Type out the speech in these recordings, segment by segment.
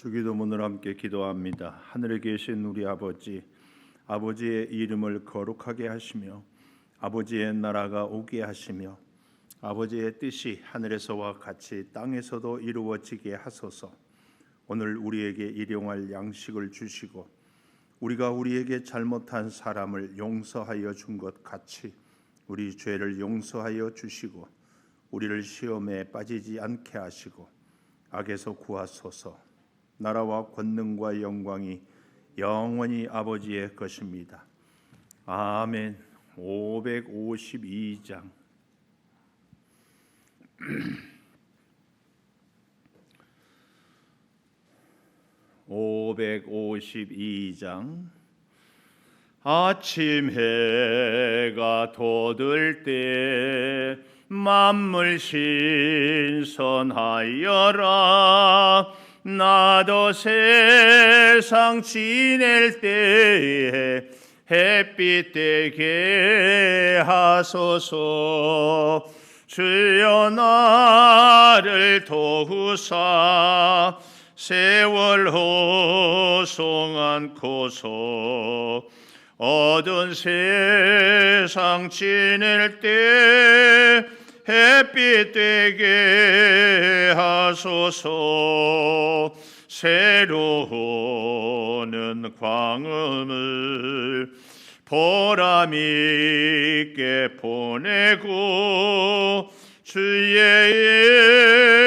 주기도문을 함께 기도합니다. 하늘에 계신 우리 아버지, 아버지의 이름을 거룩하게 하시며 아버지의 나라가 오게 하시며 아버지의 뜻이 하늘에서와 같이 땅에서도 이루어지게 하소서. 오늘 우리에게 일용할 양식을 주시고 우리가 우리에게 잘못한 사람을 용서하여 준 것 같이 우리 죄를 용서하여 주시고 우리를 시험에 빠지지 않게 하시고 악에서 구하소서. 나라와 권능과 영광이 영원히 아버지의 것입니다. 아멘. 552장 아침 해가 돋을 때 만물 신선하여라. 나도 세상 지낼 때에 햇빛 되게 하소서. 주여 나를 도우사 세월 호송 않고서 어두운 세상 지낼 때 햇빛 되게 하소서. 새로우는 광음을 보람 있게 보내고 주의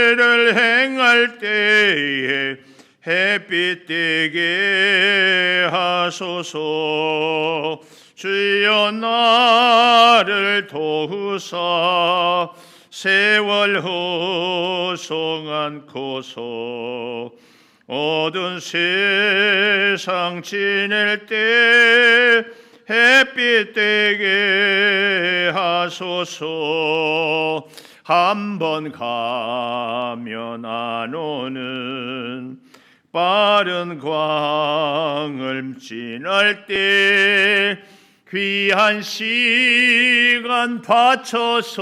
일을 행할 때에 햇빛 되게 하소서. 주여 나를 도우사 세월 호송 않고서 어두운 세상 지낼 때 햇빛 되게 하소서. 한 번 가면 안 오는 빠른 광을 지날 때 귀한 시간 바쳐서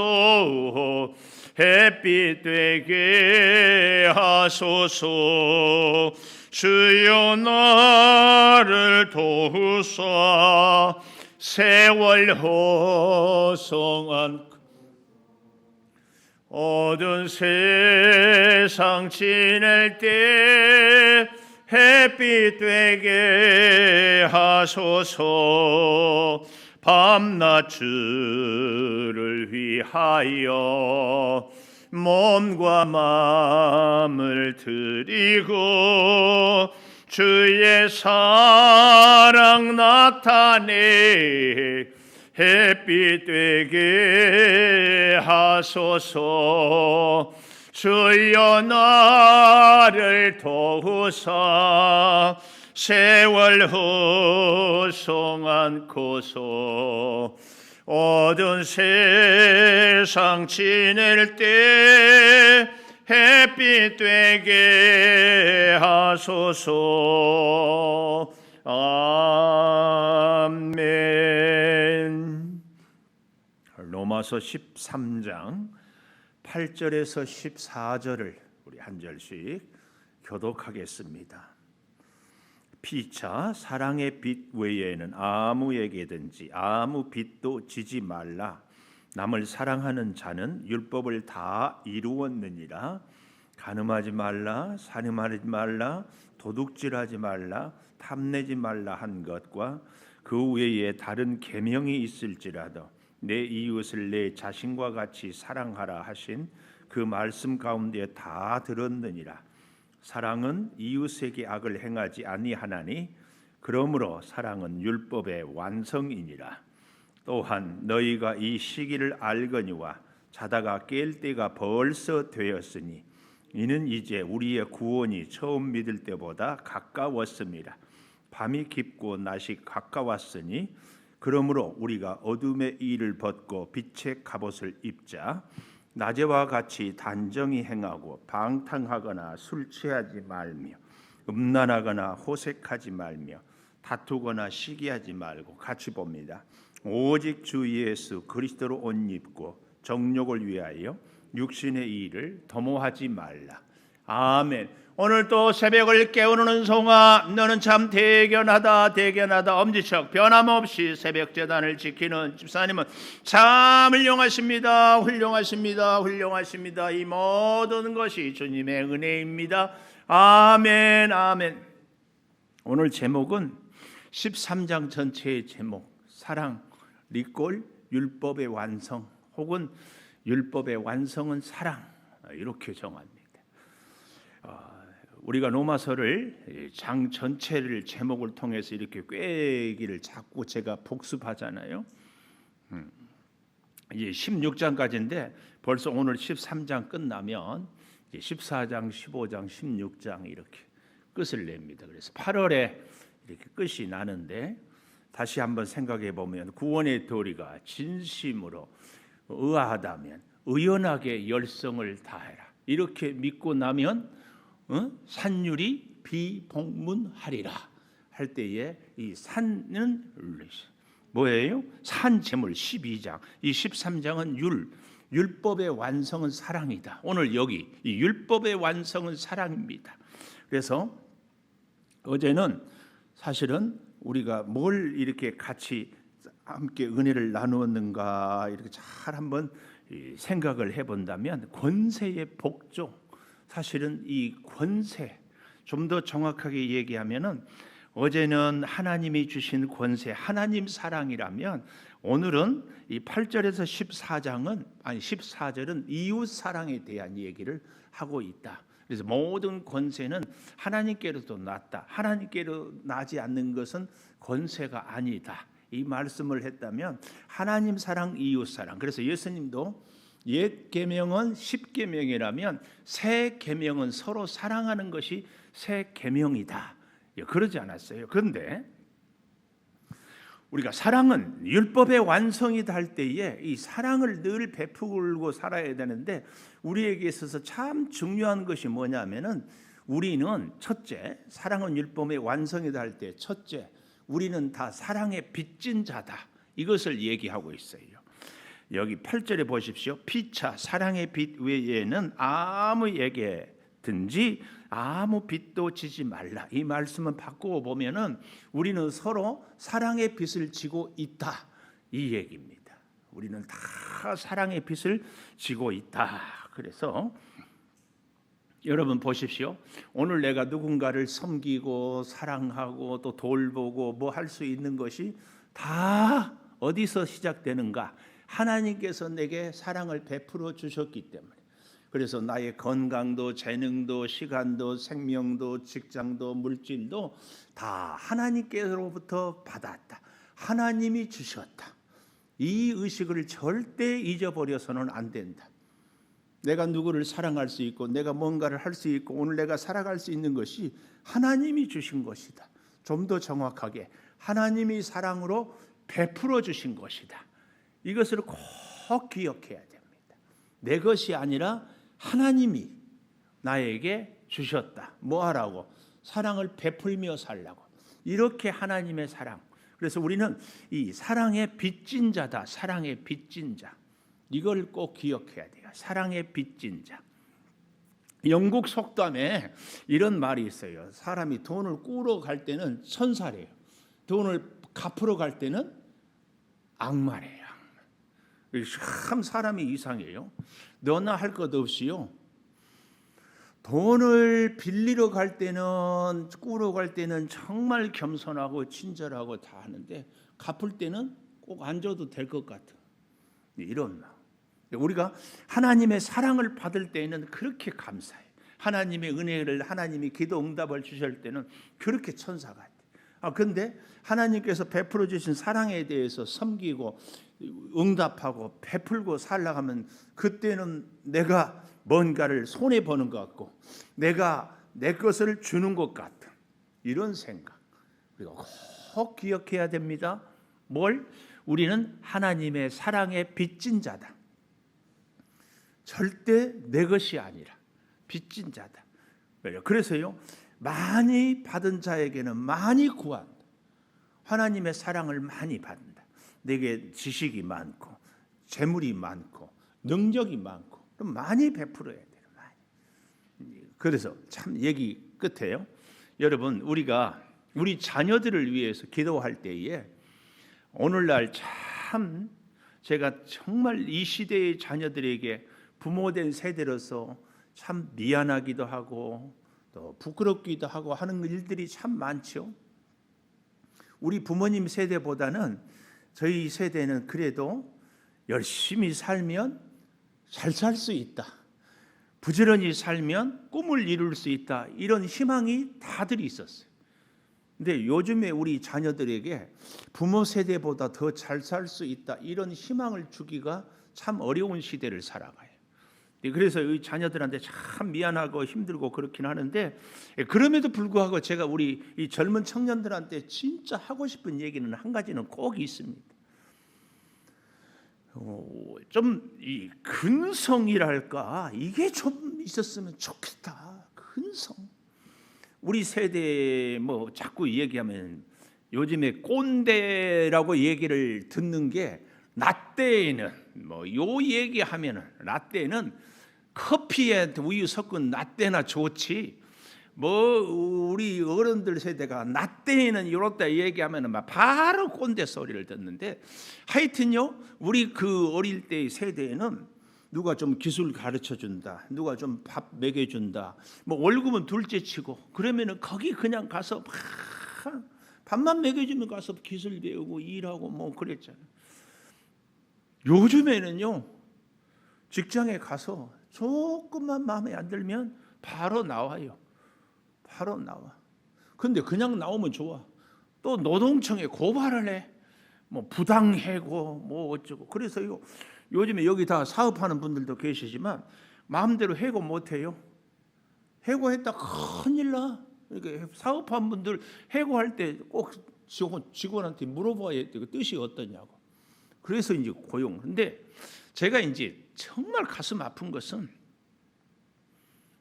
햇빛 되게 하소서. 주여 나를 도우사 세월 호송 않고 어두운 세상 지낼 때 햇빛 되게 하소서. 밤낮 주를 위하여 몸과 마음을 드리고 주의 사랑 나타내 햇빛 되게 하소서. 주여 나를 도우사 세월 호송 않고서 어두운 세상 지낼 때 햇빛 되게 하소서. 아멘. 로마서 13장 8절에서 14절을 우리 한 절씩 교독하겠습니다. 피차 사랑의 빛 외에는 아무에게든지 아무 빛도 지지 말라. 남을 사랑하는 자는 율법을 다 이루었느니라. 간음하지 말라, 살인하지 말라, 도둑질하지 말라, 탐내지 말라 한 것과 그 외에 다른 계명이 있을지라도 내 이웃을 내 자신과 같이 사랑하라 하신 그 말씀 가운데 다 들었느니라. 사랑은 이웃에게 악을 행하지 아니하나니 그러므로 사랑은 율법의 완성이니라. 또한 너희가 이 시기를 알거니와 자다가 깰 때가 벌써 되었으니 이는 이제 우리의 구원이 처음 믿을 때보다 가까웠습니다. 밤이 깊고 낮이 가까웠으니 그러므로 우리가 어둠의 일을 벗고 빛의 갑옷을 입자. 낮에와 같이 단정히 행하고 방탕하거나 술 취하지 말며 음란하거나 호색하지 말며 다투거나 시기하지 말고 같이 봅니다. 오직 주 예수 그리스도로 옷 입고 정욕을 위하여 육신의 일을 도모하지 말라. 아멘. 오늘 또 새벽을 깨우는 송아, 너는 참 대견하다 대견하다. 엄지척 변함없이 새벽 제단을 지키는 집사님은 참 훌륭하십니다. 훌륭하십니다. 훌륭하십니다. 이 모든 것이 주님의 은혜입니다. 아멘 아멘. 오늘 제목은 13장 전체의 제목, 사랑, 리꼴, 율법의 완성, 혹은 율법의 완성은 사랑, 이렇게 정합니다. 우리가 로마서를 장 전체를 제목을 통해서 이렇게 꿰기를 자꾸 제가 복습하잖아요. 이제 16장까지인데 벌써 오늘 13장 끝나면 이제 14장, 15장, 16장 이렇게 끝을 냅니다. 그래서 8월에 이렇게 끝이 나는데 다시 한번 생각해 보면 구원의 도리가 진심으로 의아하다면 의연하게 열성을 다해라. 이렇게 믿고 나면 산율이 비봉문하리라 할 때에 이 산은 뭐예요? 산 제물 12장, 이 13장은 율법의 완성은 사랑이다. 오늘 여기 이 율법의 완성은 사랑입니다. 그래서 어제는 사실은 우리가 뭘 이렇게 같이 함께 은혜를 나누었는가 이렇게 잘 한번 생각을 해본다면 권세의 복종, 사실은 이 권세, 좀 더 정확하게 얘기하면은 어제는 하나님이 주신 권세, 하나님 사랑이라면 오늘은 이 8절에서 14절은 이웃 사랑에 대한 얘기를 하고 있다. 그래서 모든 권세는 하나님께로도 났다. 하나님께로 나지 않는 것은 권세가 아니다. 이 말씀을 했다면 하나님 사랑, 이웃 사랑. 그래서 예수님도 옛 계명은 10계명이라면 새 계명은 서로 사랑하는 것이 새 계명이다. 그러지 않았어요. 그런데 우리가 사랑은 율법의 완성이다 할 때에 이 사랑을 늘 베풀고 살아야 되는데 우리에게 있어서 참 중요한 것이 뭐냐면은 우리는 첫째, 사랑은 율법의 완성이다 할 때 첫째, 우리는 다 사랑의 빚진 자다. 이것을 얘기하고 있어요. 여기 8절에 보십시오. 피차 사랑의 빚 외에는 아무에게든지 아무 빚도 지지 말라. 이 말씀은 바꾸어 보면은 우리는 서로 사랑의 빚을 지고 있다. 이 얘기입니다. 우리는 다 사랑의 빚을 지고 있다. 그래서 여러분 보십시오. 오늘 내가 누군가를 섬기고 사랑하고 또 돌보고 뭐 할 수 있는 것이 다 어디서 시작되는가? 하나님께서 내게 사랑을 베풀어 주셨기 때문에. 그래서 나의 건강도 재능도 시간도 생명도 직장도 물질도 다 하나님께로부터 받았다. 하나님이 주셨다. 이 의식을 절대 잊어버려서는 안 된다. 내가 누구를 사랑할 수 있고 내가 뭔가를 할 수 있고 오늘 내가 살아갈 수 있는 것이 하나님이 주신 것이다. 좀 더 정확하게 하나님이 사랑으로 베풀어 주신 것이다. 이것을 꼭 기억해야 됩니다. 내 것이 아니라 하나님이 나에게 주셨다. 뭐 하라고? 사랑을 베풀며 살라고. 이렇게 하나님의 사랑. 그래서 우리는 이 사랑의 빚진 자다. 사랑의 빚진 자. 이걸 꼭 기억해야 돼요. 사랑의 빚진 자. 영국 속담에 이런 말이 있어요. 사람이 돈을 꾸러 갈 때는 천사래요. 돈을 갚으러 갈 때는 악마래요. 참 사람이 이상해요. 너나 할 것 없이요. 돈을 빌리러 갈 때는 꾸러 갈 때는 정말 겸손하고 친절하고 다 하는데 갚을 때는 꼭 안 줘도 될 것 같은 이런 마음. 우리가 하나님의 사랑을 받을 때에는 그렇게 감사해. 하나님의 은혜를 하나님이 기도 응답을 주실 때는 그렇게 천사 같아. 근데 하나님께서 베풀어 주신 사랑에 대해서 섬기고 응답하고 베풀고 살아가면 그때는 내가 뭔가를 손해 보는 것 같고 내가 내 것을 주는 것 같은 이런 생각. 그리고 꼭 기억해야 됩니다. 뭘? 우리는 하나님의 사랑의 빚진 자다. 절대 내 것이 아니라 빚진 자다. 그래서요, 많이 받은 자에게는 많이 구한다. 하나님의 사랑을 많이 받는다. 내게 지식이 많고 재물이 많고 능력이 많고 그럼 많이 베풀어야 돼요. 많이. 그래서 참 얘기 끝에요. 여러분, 우리가 우리 자녀들을 위해서 기도할 때에 오늘날 참 제가 정말 이 시대의 자녀들에게 부모된 세대로서 참 미안하기도 하고 또 부끄럽기도 하고 하는 일들이 참 많죠. 우리 부모님 세대보다는 저희 세대는 그래도 열심히 살면 잘 살 수 있다, 부지런히 살면 꿈을 이룰 수 있다, 이런 희망이 다들 있었어요. 근데 요즘에 우리 자녀들에게 부모 세대보다 더 잘 살 수 있다, 이런 희망을 주기가 참 어려운 시대를 살아가요. 그래서 이 자녀들한테 참 미안하고 힘들고 그렇긴 하는데, 그럼에도 불구하고 제가 우리 이 젊은 청년들한테 진짜 하고 싶은 얘기는 한 가지는 꼭 있습니다. 좀 이 근성이랄까, 이게 좀 있었으면 좋겠다. 근성. 우리 세대 뭐 자꾸 얘기하면 요즘에 꼰대라고 얘기를 듣는 게, 나 때에는 뭐 요 얘기하면은 나 때는 커피에 우유 섞은 라떼나 좋지, 뭐 우리 어른들 세대가 나 때에는 이렇다 얘기하면은 막 바로 꼰대 소리를 듣는데, 하여튼요 우리 그 어릴 때의 세대에는 누가 좀 기술 가르쳐 준다, 누가 좀 밥 먹여 준다, 뭐 월급은 둘째치고 그러면은 거기 그냥 가서 막 밥만 먹여주면 가서 기술 배우고 일하고 뭐 그랬잖아요. 요즘에는요 직장에 가서 조금만 마음에 안 들면 바로 나와요. 바로 나와. 근데 그냥 나오면 좋아. 또 노동청에 고발을 해. 뭐 부당해고 뭐 어쩌고. 그래서 요즘에 여기 다 사업하는 분들도 계시지만 마음대로 해고 못 해요. 해고했다 큰일 나. 그러니까 사업한 분들 해고할 때 꼭 직원한테 물어봐야 돼. 그 뜻이 어떠냐고. 그래서 이제 고용. 근데 제가 이제 정말 가슴 아픈 것은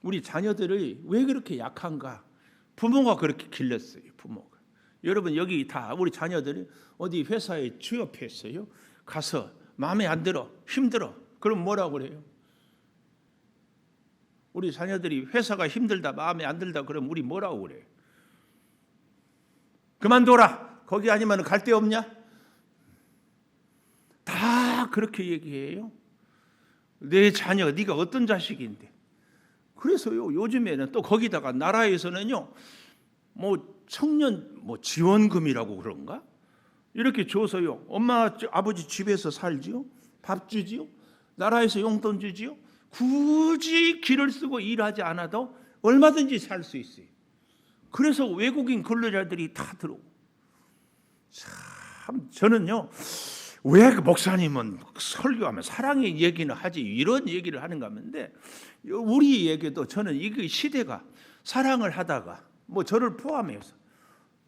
우리 자녀들이 왜 그렇게 약한가? 부모가 그렇게 길렀어요. 부모가. 여러분 여기 다 우리 자녀들이 어디 회사에 취업했어요. 가서 마음에 안 들어, 힘들어. 그럼 뭐라고 그래요? 우리 자녀들이 회사가 힘들다, 마음에 안 들다 그러면 우리 뭐라고 그래요? 그만둬라. 거기 아니면 갈 데 없냐? 다 그렇게 얘기해요. 내 자녀, 네가 어떤 자식인데. 그래서요 요즘에는 또 거기다가 나라에서는요 뭐 청년 뭐 지원금이라고 그런가 이렇게 줘서요 엄마 아버지 집에서 살지요, 밥 주지요, 나라에서 용돈 주지요. 굳이 길을 쓰고 일하지 않아도 얼마든지 살 수 있어요. 그래서 외국인 근로자들이 다 들어오고. 참 저는요 왜 그 목사님은 설교하면 사랑의 얘기는 하지 이런 얘기를 하는가 하는데, 우리에게도 저는 이 시대가 사랑을 하다가 뭐 저를 포함해서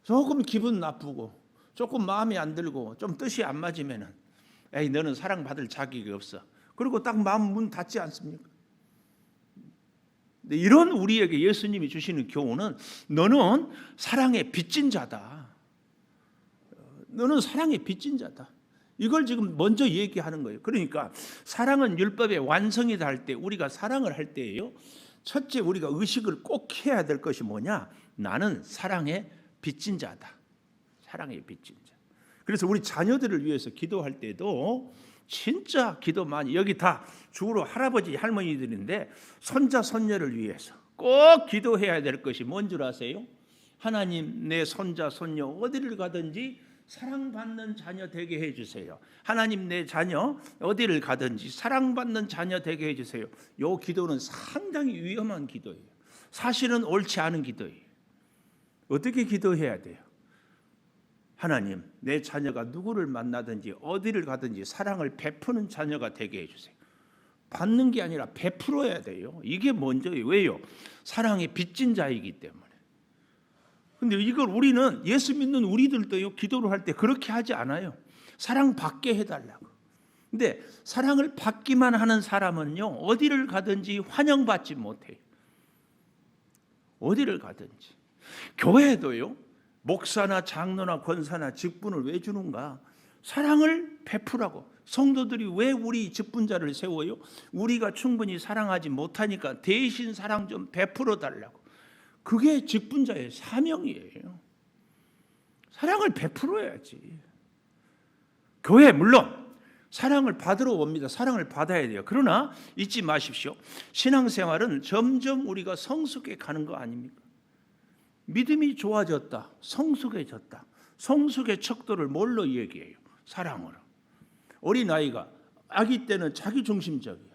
조금 기분 나쁘고 조금 마음에 안 들고 좀 뜻이 안 맞으면은 에이 너는 사랑받을 자격이 없어. 그리고 딱 마음 문 닫지 않습니까? 근데 이런 우리에게 예수님이 주시는 교훈은 너는 사랑의 빚진 자다. 너는 사랑의 빚진 자다. 이걸 지금 먼저 얘기하는 거예요. 그러니까 사랑은 율법의 완성이다 할 때, 우리가 사랑을 할 때예요, 첫째 우리가 의식을 꼭 해야 될 것이 뭐냐? 나는 사랑의 빚진 자다. 사랑의 빚진 자. 그래서 우리 자녀들을 위해서 기도할 때도 진짜 기도 많이, 여기 다 주로 할아버지 할머니들인데 손자 손녀를 위해서 꼭 기도해야 될 것이 뭔 줄 아세요? 하나님 내 손자 손녀 어디를 가든지 사랑받는 자녀 되게 해주세요. 하나님 내 자녀 어디를 가든지 사랑받는 자녀 되게 해주세요. 이 기도는 상당히 위험한 기도예요. 사실은 옳지 않은 기도예요. 어떻게 기도해야 돼요? 하나님 내 자녀가 누구를 만나든지 어디를 가든지 사랑을 베푸는 자녀가 되게 해주세요. 받는 게 아니라 베풀어야 돼요. 이게 먼저예요. 왜요? 사랑의 빚진 자이기 때문에. 근데 이걸 우리는, 예수 믿는 우리들도요 기도를 할 때 그렇게 하지 않아요. 사랑받게 해달라고. 근데 사랑을 받기만 하는 사람은요 어디를 가든지 환영받지 못해요. 어디를 가든지. 교회도요 목사나 장로나 권사나 직분을 왜 주는가? 사랑을 베푸라고. 성도들이 왜 우리 직분자를 세워요? 우리가 충분히 사랑하지 못하니까 대신 사랑 좀 베풀어 달라고. 그게 직분자의 사명이에요. 사랑을 베풀어야지. 교회 물론 사랑을 받으러 옵니다. 사랑을 받아야 돼요. 그러나 잊지 마십시오. 신앙생활은 점점 우리가 성숙해 가는 거 아닙니까? 믿음이 좋아졌다. 성숙해졌다. 성숙의 척도를 뭘로 얘기해요? 사랑으로. 어린아이가 아기 때는 자기 중심적이야.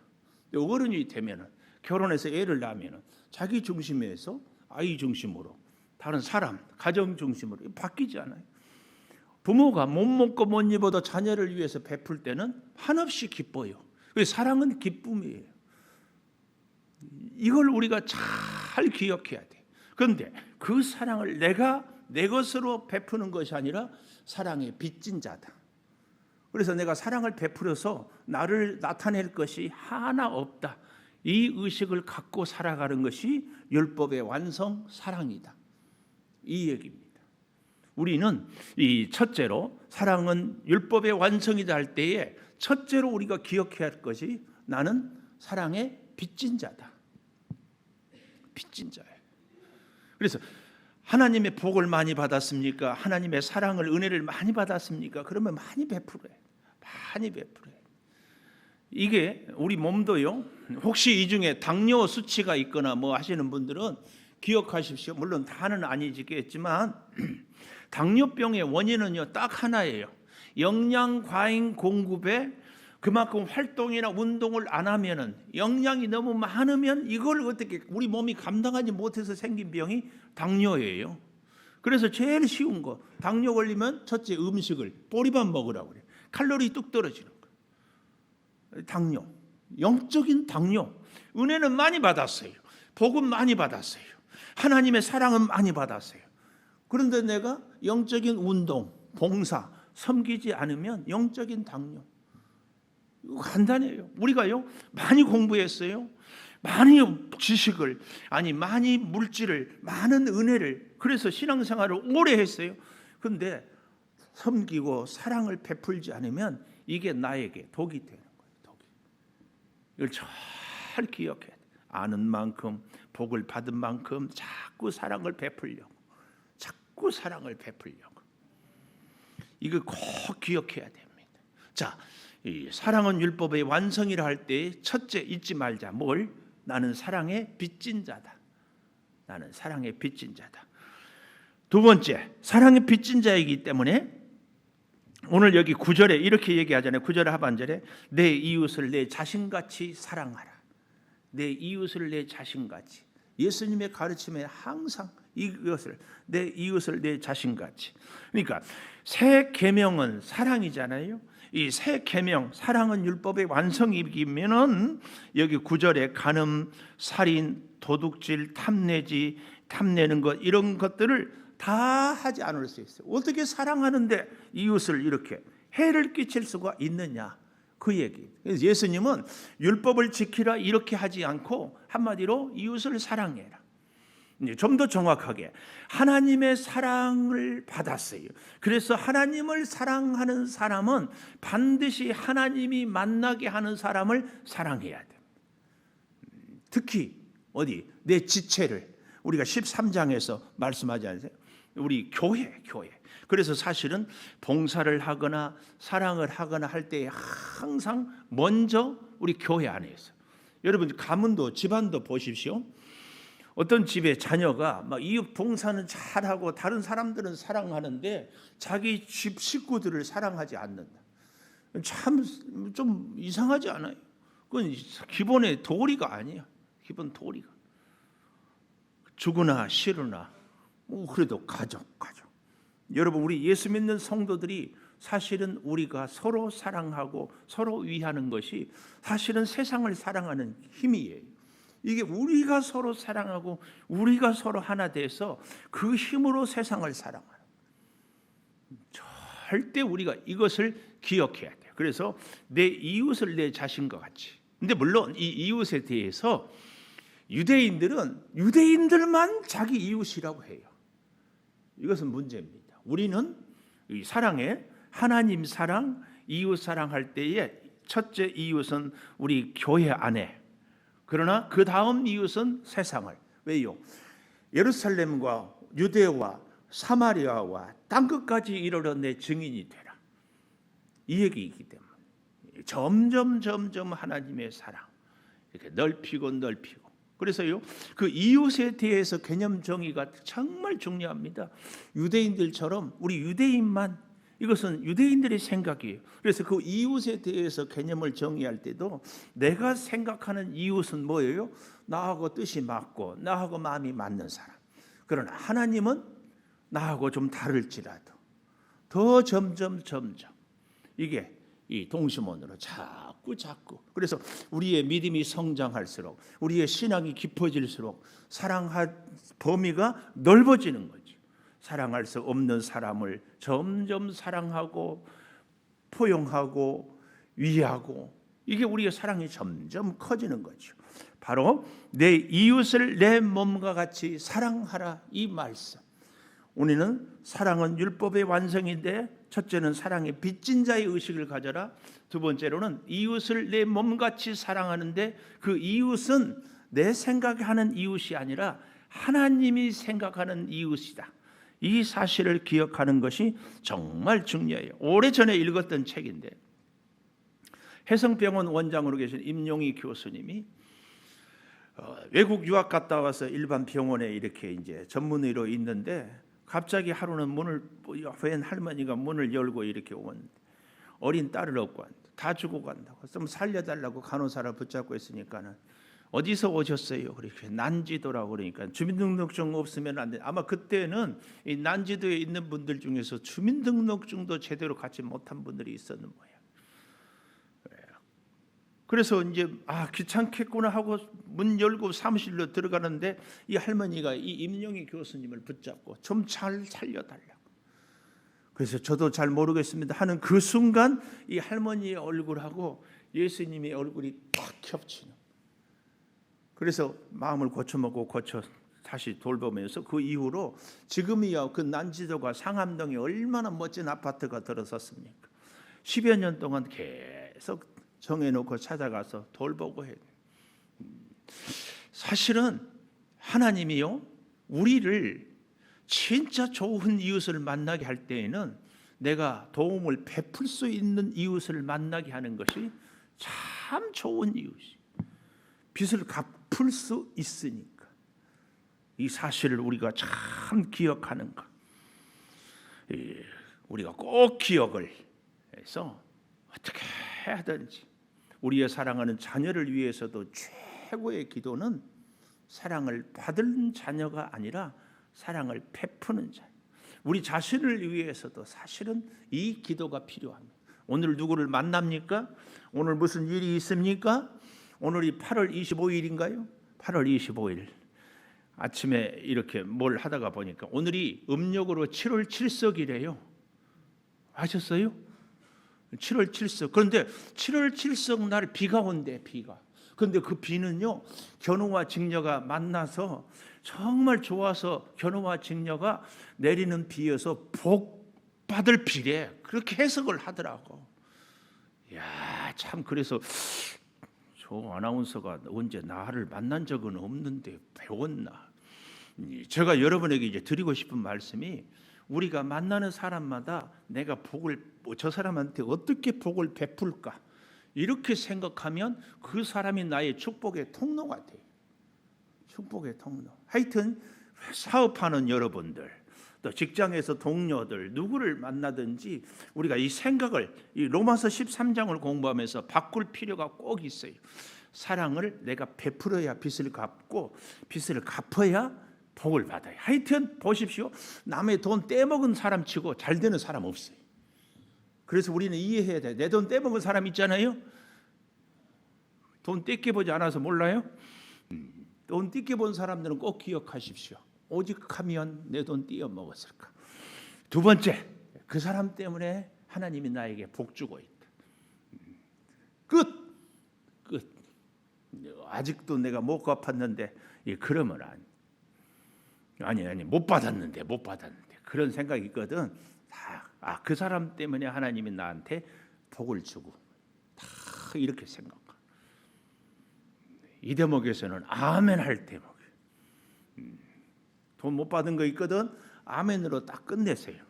어른이 되면은 결혼해서 애를 낳으면은 자기 중심에서 아이 중심으로, 다른 사람, 가정 중심으로 바뀌지 않아요. 부모가 못 먹고 못 입어도 자녀를 위해서 베풀 때는 한없이 기뻐요. 사랑은 기쁨이에요. 이걸 우리가 잘 기억해야 돼. 그런데 그 사랑을 내가 내 것으로 베푸는 것이 아니라 사랑의 빚진 자다. 그래서 내가 사랑을 베풀어서 나를 나타낼 것이 하나 없다. 이 의식을 갖고 살아가는 것이 율법의 완성 사랑이다. 이 얘기입니다. 우리는 이 첫째로 사랑은 율법의 완성이다 할 때에 첫째로 우리가 기억해야 할 것이 나는 사랑의 빚진 자다. 빚진 자예요. 그래서 하나님의 복을 많이 받았습니까? 하나님의 사랑을, 은혜를 많이 받았습니까? 그러면 많이 베풀어요. 많이 베풀어요. 이게 우리 몸도요. 혹시 이 중에 당뇨 수치가 있거나 뭐 하시는 분들은 기억하십시오. 물론 다는 아니겠지만 당뇨병의 원인은요 딱 하나예요. 영양 과잉 공급에 그만큼 활동이나 운동을 안 하면은 영양이 너무 많으면 이걸 어떻게 우리 몸이 감당하지 못해서 생긴 병이 당뇨예요. 그래서 제일 쉬운 거 당뇨 걸리면 첫째 음식을 보리밥 먹으라고 그래요. 칼로리 뚝 떨어지는 거. 당뇨, 영적인 당뇨. 은혜는 많이 받았어요. 복은 많이 받았어요. 하나님의 사랑은 많이 받았어요. 그런데 내가 영적인 운동, 봉사, 섬기지 않으면 영적인 당뇨. 이거 간단해요. 우리가요 많이 공부했어요. 많이 지식을, 아니 많이 물질을, 많은 은혜를, 그래서 신앙생활을 오래 했어요. 그런데 섬기고 사랑을 베풀지 않으면 이게 나에게 독이 되는 거예요. 독이. 이걸 잘 기억해야 돼. 아는 만큼, 복을 받은 만큼 자꾸 사랑을 베풀려고, 자꾸 사랑을 베풀려고. 이거 꼭 기억해야 됩니다. 자, 이 사랑은 율법의 완성이라 할 때 첫째 잊지 말자. 뭘? 나는 사랑의 빚진 자다. 나는 사랑의 빚진 자다. 두 번째, 사랑의 빚진 자이기 때문에 오늘 여기 9절에 이렇게 얘기하잖아요. 9절 하반절에 내 이웃을 내 자신같이 사랑하라. 내 이웃을 내 자신같이. 예수님의 가르침에 항상 이것을, 내 이웃을 내 자신같이. 그러니까 새 계명은 사랑이잖아요. 이 새 계명, 사랑은 율법의 완성이기면은 여기 9절에 간음, 살인, 도둑질, 탐내는 것, 이런 것들을 다 하지 않을 수 있어요. 어떻게 사랑하는데 이웃을 이렇게 해를 끼칠 수가 있느냐, 그 얘기. 그래서 예수님은 율법을 지키라 이렇게 하지 않고 한마디로 이웃을 사랑해라. 좀 더 정확하게 하나님의 사랑을 받았어요. 그래서 하나님을 사랑하는 사람은 반드시 하나님이 만나게 하는 사람을 사랑해야 돼. 특히 어디? 내 지체를. 우리가 13장에서 말씀하지 않으세요? 우리 교회. 그래서 사실은 봉사를 하거나 사랑을 하거나 할 때 항상 먼저 우리 교회 안에 있어요. 여러분 가문도 집안도 보십시오. 어떤 집에 자녀가 막 이웃 봉사는 잘하고 다른 사람들은 사랑하는데 자기 집 식구들을 사랑하지 않는다. 참 좀 이상하지 않아요? 그건 기본의 도리가 아니에요. 기본 도리가. 주거나 싫으나 그래도 가족. 여러분 우리 예수 믿는 성도들이 사실은 우리가 서로 사랑하고 서로 위하는 것이 사실은 세상을 사랑하는 힘이에요. 이게 우리가 서로 사랑하고 우리가 서로 하나 돼서 그 힘으로 세상을 사랑하는. 절대 우리가 이것을 기억해야 돼요. 그래서 내 이웃을 내 자신과 같이. 근데 물론 이 이웃에 대해서 유대인들은 유대인들만 자기 이웃이라고 해요. 이것은 문제입니다. 우리는 이 사랑에 하나님 사랑, 이웃 사랑할 때에 첫째 이웃은 우리 교회 안에, 그러나 그 다음 이웃은 세상을. 왜요? 예루살렘과 유대와 사마리아와 땅끝까지 이르러 내 증인이 되라. 이 얘기이기 때문에 점점 하나님의 사랑 이렇게 넓히고 그래서요, 그 이웃에 대해서 개념 정의가 정말 중요합니다. 유대인들처럼 우리 유대인만, 이것은 유대인들의 생각이에요. 그래서 그 이웃에 대해서 개념을 정의할 때도 내가 생각하는 이웃은 뭐예요? 나하고 뜻이 맞고 나하고 마음이 맞는 사람. 그러나 하나님은 나하고 좀 다를지라도 더 점점 이게 이 동심원으로 자꾸 그래서 우리의 믿음이 성장할수록, 우리의 신앙이 깊어질수록 사랑할 범위가 넓어지는 거죠. 사랑할 수 없는 사람을 점점 사랑하고 포용하고 위하고, 이게 우리의 사랑이 점점 커지는 거죠. 바로 내 이웃을 내 몸과 같이 사랑하라, 이 말씀. 우리는 사랑은 율법의 완성인데, 첫째는 사랑의 빚진 자의 의식을 가져라. 두 번째로는 이웃을 내 몸같이 사랑하는데, 그 이웃은 내 생각하는 이웃이 아니라 하나님이 생각하는 이웃이다. 이 사실을 기억하는 것이 정말 중요해요. 오래전에 읽었던 책인데, 해성병원 원장으로 계신 임용희 교수님이 외국 유학 갔다 와서 일반 병원에 이렇게 이제 전문의로 있는데, 갑자기 하루는 웬 할머니가 문을 열고 이렇게 온 어린 딸을 업고 왔는데, 다 죽어간다고, 좀 살려달라고 간호사를 붙잡고 있으니까는 어디서 오셨어요? 그렇게 난지도라고, 그러니까 주민등록증 없으면 안 돼. 아마 그때는 이 난지도에 있는 분들 중에서 주민등록증도 제대로 갖지 못한 분들이 있었는 거예요. 그래서 이제 귀찮겠구나 하고 문 열고 사무실로 들어가는데, 이 할머니가 이 임용희 교수님을 붙잡고 좀 잘 살려달라고. 그래서 저도 잘 모르겠습니다 하는 그 순간 이 할머니의 얼굴하고 예수님의 얼굴이 딱 겹치는. 그래서 마음을 고쳐먹고 다시 돌보면서 그 이후로 지금이야 그 난지도가 상암동에 얼마나 멋진 아파트가 들어섰습니까? 10여 년 동안 계속 정해놓고 찾아가서 돌보고 해요. 사실은 하나님이요, 우리를 진짜 좋은 이웃을 만나게 할 때에는 내가 도움을 베풀 수 있는 이웃을 만나게 하는 것이 참 좋은 이웃이, 빚을 갚을 수 있으니까. 이 사실을 우리가 참 기억하는 것, 우리가 꼭 기억을 해서 어떻게 하든지 우리의 사랑하는 자녀를 위해서도 최고의 기도는 사랑을 받은 자녀가 아니라 사랑을 베푸는 자녀. 우리 자신을 위해서도 사실은 이 기도가 필요합니다. 오늘 누구를 만납니까? 오늘 무슨 일이 있습니까? 오늘이 8월 25일인가요? 8월 25일 아침에 이렇게 뭘 하다가 보니까 오늘이 음력으로 7월 7석이래요. 아셨어요? 7월 7석. 그런데 7월 7석 날 비가 온대, 비가. 그런데 그 비는요, 견우와 직녀가 만나서 정말 좋아서 견우와 직녀가 내리는 비여서 복 받을 비래. 그렇게 해석을 하더라고. 야, 참. 그래서 저 아나운서가 언제 나를 만난 적은 없는데 배웠나? 제가 여러분에게 이제 드리고 싶은 말씀이, 우리가 만나는 사람마다 내가 저 사람한테 어떻게 복을 베풀까, 이렇게 생각하면 그 사람이 나의 축복의 통로가 돼요. 축복의 통로. 하여튼 사업하는 여러분들, 또 직장에서 동료들, 누구를 만나든지 우리가 이 생각을, 이 로마서 13장을 공부하면서 바꿀 필요가 꼭 있어요. 사랑을 내가 베풀어야 빚을 갚고, 빚을 갚아야 복을 받아요. 하여튼 보십시오, 남의 돈 떼먹은 사람 치고 잘 되는 사람 없어요. 그래서 우리는 이해해야 돼. 내 돈 떼먹은 사람 있잖아요. 돈 떼껴보지 않아서 몰라요? 돈 떼껴본 사람들은 꼭 기억하십시오. 오직 하면 내 돈 떼어먹었을까. 두 번째, 그 사람 때문에 하나님이 나에게 복 주고 있다. 끝. 아직도 내가 못 갚았는데, 그러면 아니 못 받았는데 그런 생각이 있거든. 그 사람 때문에 하나님이 나한테 복을 주고 다 이렇게 생각하. 이 대목에서는 아멘 할 대목. 돈 못 받은 거 있거든. 아멘으로 딱 끝내세요.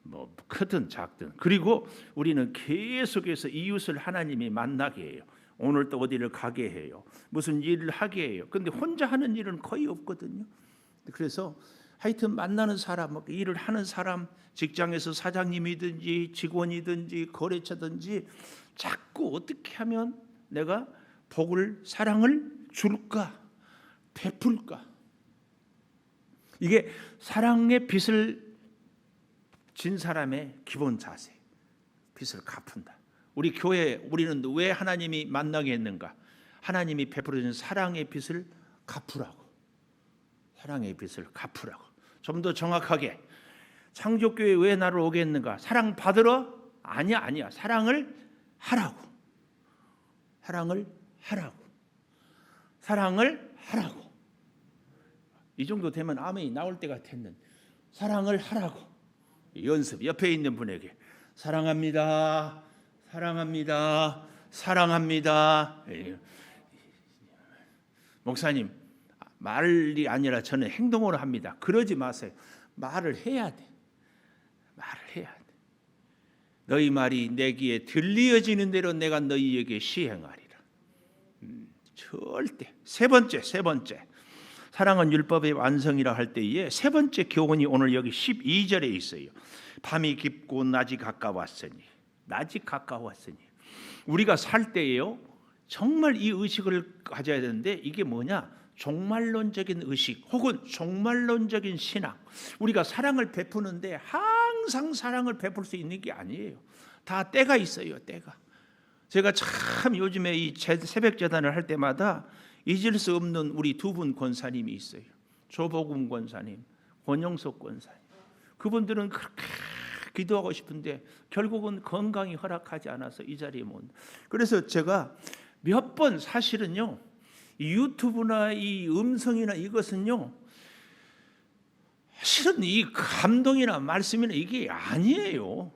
뭐 크든 작든. 그리고 우리는 계속해서 이웃을 하나님이 만나게 해요. 오늘 또 어디를 가게 해요. 무슨 일을 하게 해요. 근데 혼자 하는 일은 거의 없거든요. 그래서 하여튼 만나는 사람, 일을 하는 사람, 직장에서 사장님이든지 직원이든지 거래처든지 자꾸 어떻게 하면 내가 복을, 사랑을 줄까, 베풀까. 이게 사랑의 빚을 진 사람의 기본 자세. 빚을 갚은다. 우리 교회 우리는 왜 하나님이 만나게 했는가? 하나님이 베풀어준 사랑의 빚을 갚으라고. 사랑의 빚을 갚으라고. 좀 더 정확하게 창조교회 왜 나를 오게 했는가? 사랑 받으러? 아니야. 사랑을 하라고. 사랑을 하라고. 사랑을 하라고. 이 정도 되면 아멘이 나올 때가 됐는데 사랑을 하라고. 연습 옆에 있는 분에게 사랑합니다. 사랑합니다. 사랑합니다. 목사님 말이 아니라 저는 행동으로 합니다. 그러지 마세요. 말을 해야 돼. 말을 해야 돼. 너희 말이 내 귀에 들리어지는 대로 내가 너희에게 시행하리라. 절대. 세 번째. 사랑은 율법의 완성이라 할 때에 세 번째 교훈이 오늘 여기 12절에 있어요. 밤이 깊고 낮이 가까웠으니. 우리가 살 때에요. 정말 이 의식을 가져야 되는데 이게 뭐냐? 종말론적인 의식 혹은 종말론적인 신앙. 우리가 사랑을 베푸는데 항상 사랑을 베풀 수 있는 게 아니에요. 다 때가 있어요. 때가. 제가 참 요즘에 이 새벽 제단을 할 때마다 잊을 수 없는 우리 두 분 권사님이 있어요. 조복음 권사님, 권영석 권사님. 그분들은 그렇게 기도하고 싶은데 결국은 건강이 허락하지 않아서 이 자리에 못. 그래서 제가 몇 번 사실은요, 이 유튜브나 이 음성이나 이것은요, 실은 이 감동이나 말씀이나 이게 아니에요.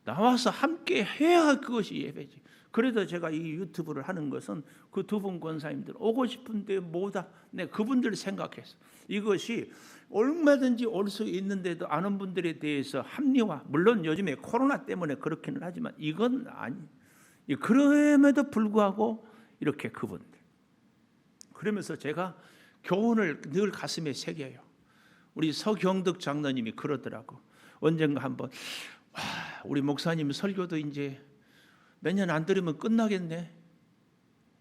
나와서 함께 해야 그것이 예배지. 그래도 제가 이 유튜브를 하는 것은 그 두 분 권사님들 오고 싶은데 뭐다. 내 그분들 생각해서 이것이 얼마든지 올 수 있는데도 아는 분들에 대해서 합리화. 물론 요즘에 코로나 때문에 그렇기는 하지만 이건 아니. 그럼에도 불구하고 이렇게 그분들. 그러면서 제가 교훈을 늘 가슴에 새겨요. 우리 서경덕 장로님이 그러더라고. 언젠가 한번 우리 목사님 설교도 이제 몇 년 안 들으면 끝나겠네.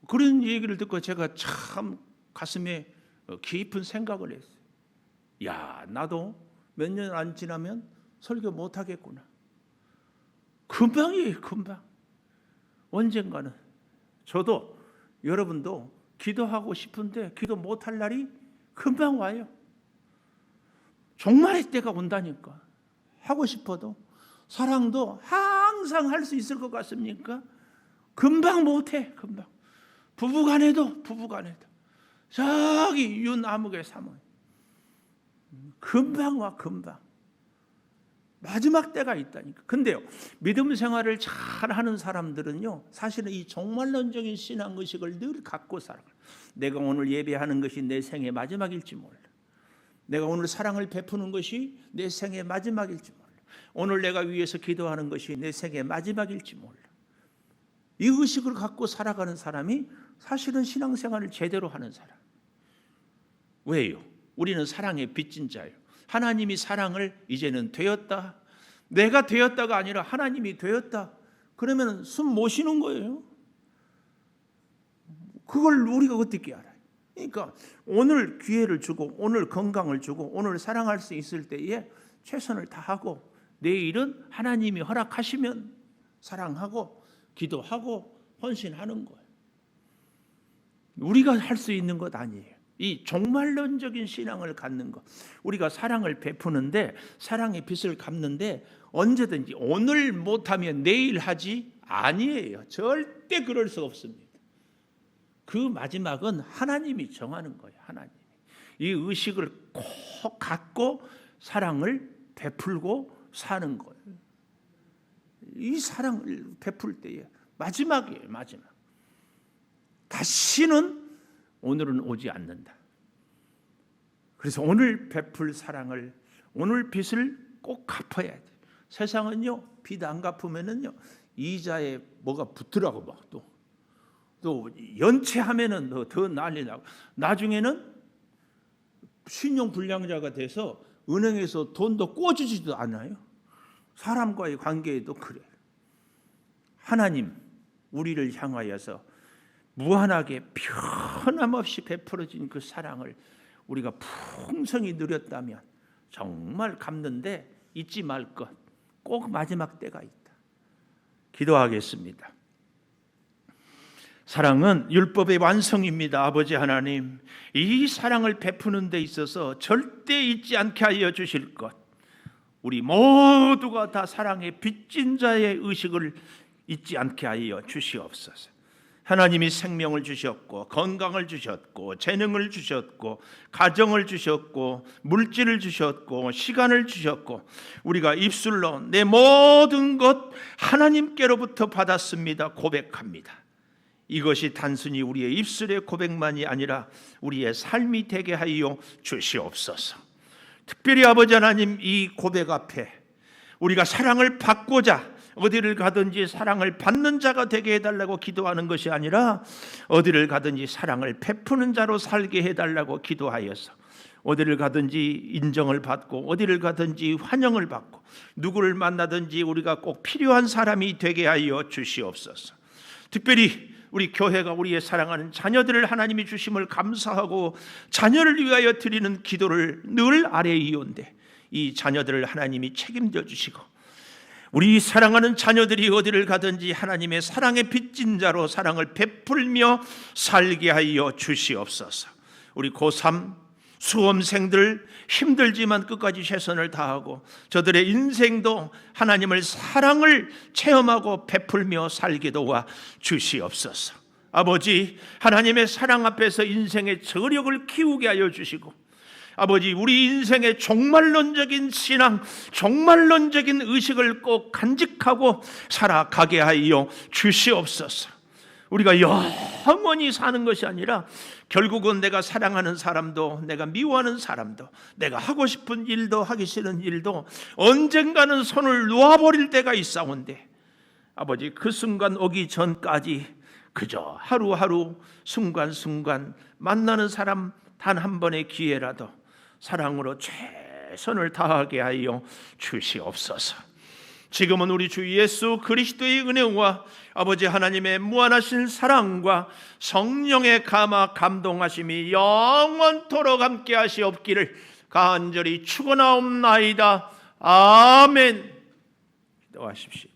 그런 얘기를 듣고 제가 참 가슴에 깊은 생각을 했어요. 야, 나도 몇 년 안 지나면 설교 못 하겠구나. 금방이에요, 금방. 언젠가는 저도 여러분도 기도하고 싶은데 기도 못할 날이 금방 와요. 종말의 때가 온다니까. 하고 싶어도 사랑도 항상 할 수 있을 것 같습니까? 금방 못해. 금방. 부부간에도 저기 윤아무개 사모님 금방 와. 금방. 마지막 때가 있다니까. 근데요, 믿음 생활을 잘 하는 사람들은요, 사실은 이 종말론적인 신앙의식을 늘 갖고 살아요. 내가 오늘 예배하는 것이 내 생의 마지막일지 몰라. 내가 오늘 사랑을 베푸는 것이 내 생의 마지막일지 몰라. 오늘 내가 위해서 기도하는 것이 내 생의 마지막일지 몰라. 이 의식을 갖고 살아가는 사람이 사실은 신앙생활을 제대로 하는 사람. 왜요? 우리는 사랑의 빚진 자예요. 하나님이 사랑을 이제는 되었다. 내가 되었다가 아니라 하나님이 되었다. 그러면 숨 못 쉬는 거예요. 그걸 우리가 어떻게 알아요? 그러니까 오늘 기회를 주고 오늘 건강을 주고 오늘 사랑할 수 있을 때에 최선을 다하고 내일은 하나님이 허락하시면 사랑하고 기도하고 헌신하는 거예요. 우리가 할 수 있는 것 아니에요. 이 종말론적인 신앙을 갖는 것. 우리가 사랑을 베푸는데 사랑의 빚을 갚는데 언제든지 오늘 못하면 내일 하지 아니에요. 절대 그럴 수 없습니다. 그 마지막은 하나님이 정하는 거예요. 하나님이. 이 의식을 꼭 갖고 사랑을 베풀고 사는 거예요. 이 사랑을 베풀 때에 마지막이에요. 마지막. 다시는 오늘은 오지 않는다. 그래서 오늘 베풀 사랑을, 오늘 빚을 꼭 갚아야 돼. 세상은요, 빚 안 갚으면은요 이자에 뭐가 붙더라고. 막 또 연체하면은 더 난리 나고, 나중에는 신용 불량자가 돼서 은행에서 돈도 꿔주지도 않아요. 사람과의 관계에도 그래요. 하나님 우리를 향하여서 무한하게 변함없이 베풀어진 그 사랑을 우리가 풍성히 누렸다면 정말 갚는데 잊지 말 것, 꼭 마지막 때가 있다. 기도하겠습니다. 사랑은 율법의 완성입니다. 아버지 하나님, 이 사랑을 베푸는 데 있어서 절대 잊지 않게 하여 주실 것, 우리 모두가 다 사랑의 빚진 자의 의식을 잊지 않게 하여 주시옵소서. 하나님이 생명을 주셨고, 건강을 주셨고, 재능을 주셨고, 가정을 주셨고, 물질을 주셨고, 시간을 주셨고, 우리가 입술로 내 모든 것 하나님께로부터 받았습니다 고백합니다. 이것이 단순히 우리의 입술의 고백만이 아니라 우리의 삶이 되게 하여 주시옵소서. 특별히 아버지 하나님, 이 고백 앞에 우리가 사랑을 받고자 어디를 가든지 사랑을 받는 자가 되게 해달라고 기도하는 것이 아니라 어디를 가든지 사랑을 베푸는 자로 살게 해달라고 기도하여서 어디를 가든지 인정을 받고 어디를 가든지 환영을 받고 누구를 만나든지 우리가 꼭 필요한 사람이 되게 하여 주시옵소서. 특별히 우리 교회가 우리의 사랑하는 자녀들을 하나님이 주심을 감사하고 자녀를 위하여 드리는 기도를 늘 아뢰이온데, 이 자녀들을 하나님이 책임져 주시고 우리 사랑하는 자녀들이 어디를 가든지 하나님의 사랑의 빚진 자로 사랑을 베풀며 살게 하여 주시옵소서. 우리 고3 수험생들 힘들지만 끝까지 최선을 다하고 저들의 인생도 하나님을 사랑을 체험하고 베풀며 살게 도와 주시옵소서. 아버지, 하나님의 사랑 앞에서 인생의 저력을 키우게 하여 주시고, 아버지, 우리 인생의 종말론적인 신앙, 종말론적인 의식을 꼭 간직하고 살아가게 하여 주시옵소서. 우리가 영원히 사는 것이 아니라 결국은 내가 사랑하는 사람도, 내가 미워하는 사람도, 내가 하고 싶은 일도 하기 싫은 일도 언젠가는 손을 놓아버릴 때가 있사온데, 아버지, 그 순간 오기 전까지 그저 하루하루 순간순간 만나는 사람 단 한 번의 기회라도 사랑으로 최선을 다하게 하여 주시옵소서. 지금은 우리 주 예수 그리스도의 은혜와 아버지 하나님의 무한하신 사랑과 성령의 감화 감동하심이 영원토록 함께 하시옵기를 간절히 축원하옵나이다. 아멘. 기도하십시오.